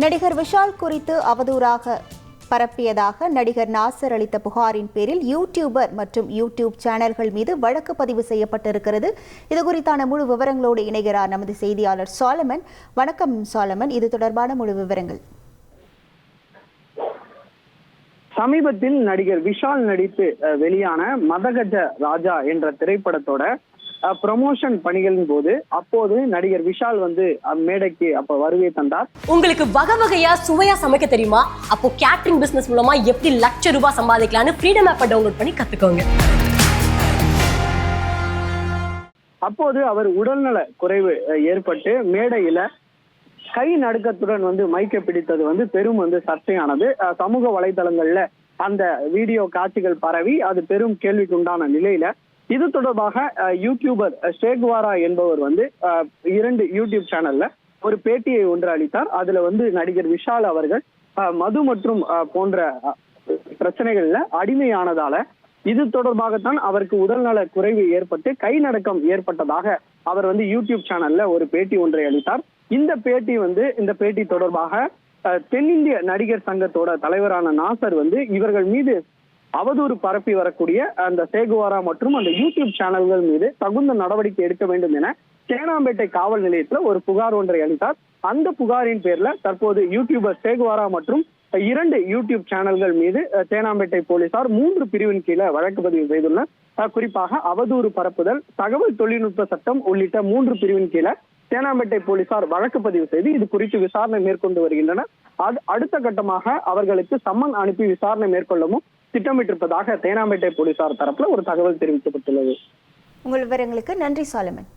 நடிகர் விஷால் குறித்து அவதூறாக பரப்பியதாக நடிகர் நாசர் அளித்த புகாரின் பேரில் யூடியூபர் மற்றும் யூடியூப் சேனல்கள் மீது வழக்கு பதிவு செய்யப்பட்டிருக்கிறது. இது குறித்தான முழு விவரங்களோடு இணைகிறார் நமது செய்தியாளர் சாலமன். வணக்கம் சாலமன், இது தொடர்பான முழு விவரங்கள். சமீபத்தில் நடிகர் விஷால் நடித்து வெளியான மதகஜ ராஜா என்ற திரைப்படத்தோட ப்ரமோஷன் பணிகளின் போது அப்போது நடிகர் விஷால் மேடைக்கு அப்ப வருகை தந்தார். உங்களுக்கு வகை வகையா சுவையா சமைக்க தெரியுமா? அப்போ கேட்டரிங் பிசினஸ் மூலமா எப்படி லட்சம் ரூபாய் சம்பாதிக்கலாம்னு ஃப்ரீடம் ஆப்பை டவுன்லோட் பண்ணி கத்துக்கோங்க. அப்போது அவர் உடல்நல குறைவு ஏற்பட்டு மேடையில கை நடுக்கத்துடன் மைக்க பிடித்தது பெரும் சர்ச்சையானது. சமூக வலைதளங்கள்ல அந்த வீடியோ காட்சிகள் பரவி அது பெரும் கேள்விக்குண்டான நிலையில இது தொடர்பாக யூடியூபர் ஷேக்வாரா என்பவர் 2 யூடியூப் சேனல்ல ஒரு பேட்டியை ஒன்று அளித்தார். அதுல நடிகர் விஷால் அவர்கள் மது மற்றும் போன்ற பிரச்சனைகள்ல அடிமையானதால இது தொடர்பாகத்தான் அவருக்கு உடல்நல குறைவு ஏற்பட்டு கை நடுக்கம் ஏற்பட்டதாக அவர் யூடியூப் சேனல்ல ஒரு பேட்டி ஒன்றை அளித்தார். இந்த பேட்டி தொடர்பாக தென்னிந்திய நடிகர் சங்கத்தோட தலைவரான நாசர் இவர்கள் மீது அவதூறு பரப்பி வரக்கூடிய அந்த சேகுவாரா மற்றும் அந்த யூடியூப் சேனல்கள் மீது தகுந்த நடவடிக்கை எடுக்க வேண்டும் என தேனாம்பேட்டை காவல் நிலையத்துல ஒரு புகார் ஒன்றை அளித்தார். அந்த புகாரின் பேர்ல தற்போது யூடியூபர் சேகுவாரா மற்றும் 2 யூடியூப் சேனல்கள் மீது தேனாம்பேட்டை போலீசார் 3 பிரிவின் கீழே வழக்கு பதிவு செய்துள்ளனர். குறிப்பாக அவதூறு பரப்புதல், தகவல் தொழில்நுட்ப சட்டம் உள்ளிட்ட 3 பிரிவின் கீழே தேனாம்பேட்டை போலீசார் வழக்கு பதிவு செய்து இது குறித்து விசாரணை மேற்கொண்டு வருகின்றனர். அடுத்த கட்டமாக அவர்களுக்கு சம்மன் அனுப்பி விசாரணை மேற்கொள்ளவும் திட்டமிட்டிருப்பதாக தேனாம்பேட்டை போலீசார் தரப்புல ஒரு தகவல் தெரிவிக்கப்பட்டுள்ளது. உங்கள் விவரங்களுக்கு நன்றி சாலமன்.